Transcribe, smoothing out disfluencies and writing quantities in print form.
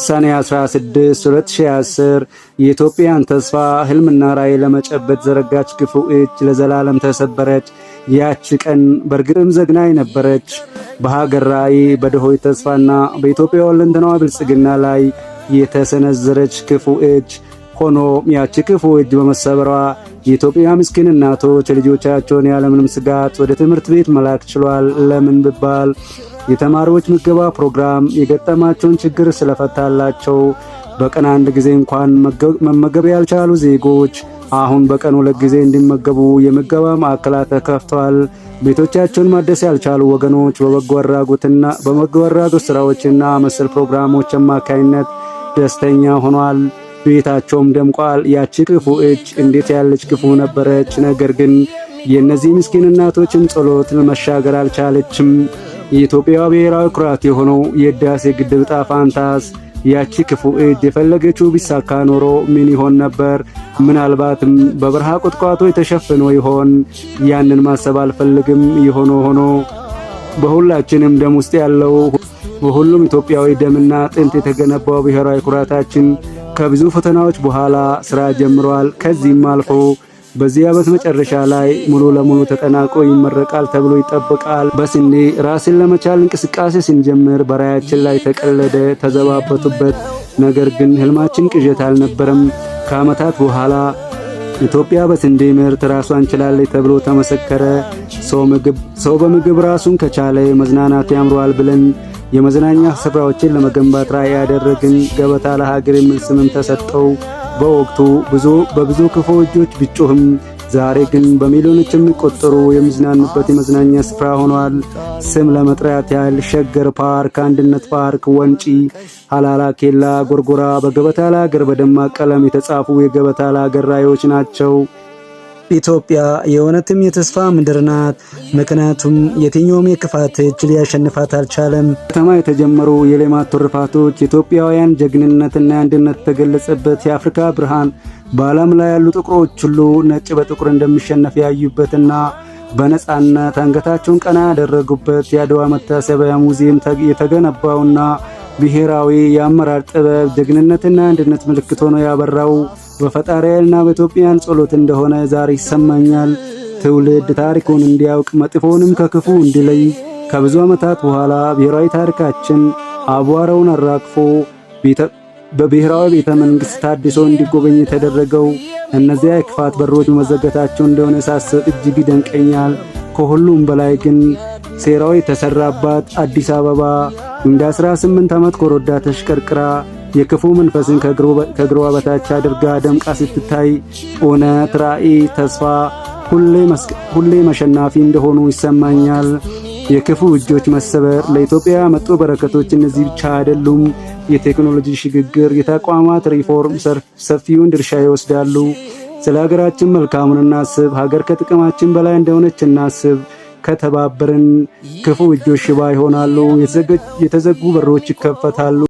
ሰኔ 16 2010 የኢትዮጵያን ተስፋ ህልምና ራዕይ ለመጨበጥ ዘረጋች ክፉ እጅ ለዘላለም ተሰበረች። ያቺ ቀን በእርግጥም ዘግናኝ ነበረች። በሀገር ራዕይ፣ በድሆች ተስፋና በኢትዮጵያ ሁለንተናዊ ብልጽግና ላይ የተሰነዘረች ክፉ እጅ። ሆኖም ያቺ ክፉ እጅ በመሰበሯ የኢትዮጵያ ምስኪን እናቶች ልጆቻቸውን ያለምንም ስጋት ወደ ትምህርት ቤት መላክ ችሏል። ለምን ቢባል የተማሪዎች ምገባ ፕሮግራም የገጠማቸውን ችግር ስለፈታላቸው። በቀን አንድ ጊዜ እንኳን መመገብ ያልቻሉ ዜጎች አሁን በቀን 2 ጊዜ እንዲመገቡ የምገባ ማዕከላት ተከፍተዋል። ቤቶቻቸውን ማደስ ያልቻሉ ወገኖች በበጎ አድራጎት ስራዎችና መሰል ፕሮግራሞች አማካይነት ደስተኛ ሆኗል። ቤታቸውም ደምቋል። ያቺ ክፉ እጅ እንዴት ያለች ክፉ ነበረች! ነገር ግን የእነዚህ ምስኪን እናቶችን ጸሎት መሻገር አልቻለችም። የኢትዮጵያ ብሔራዊ ኩራት የሆነው የህዳሴ ግድብ ዕጣ ፈንታስ ያቺ ክፉ እጅ የፈለገችው ቢሳካ ኖሮ ምን ይሆን ነበር? ምናልባትም በበረሃ ቁጥቋጦ ተሸፍኖ ይሆን? ያንን ማሰብ አልፈልግም። ሆኖ በሁላችንም ደም ውስጥ ያለው በሁሉም ኢትዮጵያዊ ደምና አጥንት የተገነባው ብሔራዊ ኩራታችን ከብዙ ፈተናዎች በኋላ ስራ ጀምሯል። ከዚህም አልፎ በዚህ ዓመት መጨረሻ ላይ ሙሉ ለሙሉ ተጠናቆ ይመረቃል ተብሎ ይጠበቃል። በስንዴ ራስን ለመቻል እንቅስቃሴ ስንጀምር በራያችን ላይ ተቀለደ፣ ተዘባበቱበት። ነገር ግን ህልማችን ቅዠት አልነበረም። ከዓመታት በኋላ ኢትዮጵያ በስንዴ ምርት ራሷን ችላለች ተብሎ ተመሰከረ። ሰው በምግብ ራሱን ከቻለ መዝናናት ያምረዋል ብለን የመዝናኛ ስፍራዎችን ለመገንባት ራዕይ ያደረግን። ገበታ ለሀገር የሚል ስምም ተሰጠው። በወቅቱ በብዙ ክፉ እጆች ቢጮህም ዛሬ ግን በሚሊዮኖች የሚቆጠሩ የሚዝናኑበት የመዝናኛ ስፍራ ሆኗል። ስም ለመጥራት ያህል ሸገር ፓርክ፣ አንድነት ፓርክ፣ ወንጪ፣ ሀላላ ኬላ፣ ጎርጎራ በገበታ ለሀገር በደማቅ ቀለም የተጻፉ የገበታ ለሀገር ራዕዮች ናቸው። ኢትዮጵያ የእውነትም የተስፋ ምድር ናት። ምክንያቱም የትኛውም የክፋት እጅ ሊያሸንፋት አልቻለም። ከተማ የተጀመሩ የሌማት ትሩፋቶች የኢትዮጵያውያን ጀግንነትና አንድነት የተገለጸበት የአፍሪካ ብርሃን በዓለም ላይ ያሉ ጥቁሮች ሁሉ ነጭ በጥቁር እንደሚሸነፍ ያዩበትና በነጻነት አንገታቸውን ቀና ያደረጉበት የአድዋ መታሰቢያ ሙዚየም የተገነባውና ብሔራዊ የአመራር ጥበብ ጀግንነትና አንድነት ምልክት ሆኖ ያበራው በፈጣሪያና በኢትዮጵያን ጸሎት እንደሆነ ዛሬ ይሰማኛል። ትውልድ ታሪኩን እንዲያውቅ መጥፎንም ከክፉ እንዲለይ ከብዙ ዓመታት በኋላ ብሔራዊ ታሪካችን አቧራውን አራግፎ በብሔራዊ ቤተ መንግሥት ታድሶ እንዲጎበኝ የተደረገው እነዚያ የክፋት በሮች መዘጋታቸው እንደሆነ ሳስብ እጅግ ይደንቀኛል። ከሁሉም በላይ ግን ሴራው የተሰራባት አዲስ አበባ እንደ 18 ዓመት ኮረዳ ተሽቀርቅራ የክፉ መንፈስን ከእግሯ በታች አድርጋ ደምቃ ስትታይ እውነት፣ ራዕይ፣ ተስፋ ሁሌ መሸናፊ እንደሆኑ ይሰማኛል። የክፉ እጆች መሰበር ለኢትዮጵያ ያመጡ በረከቶች እነዚህ ብቻ አይደሉም። የቴክኖሎጂ ሽግግር፣ የተቋማት ሪፎርም ሰፊውን ድርሻ ይወስዳሉ። ስለ ሀገራችን መልካሙን እናስብ። ሀገር ከጥቅማችን በላይ እንደሆነች እናስብ። ከተባበርን ክፉ እጆች ሽባ ይሆናሉ፣ የተዘጉ በሮች ይከፈታሉ።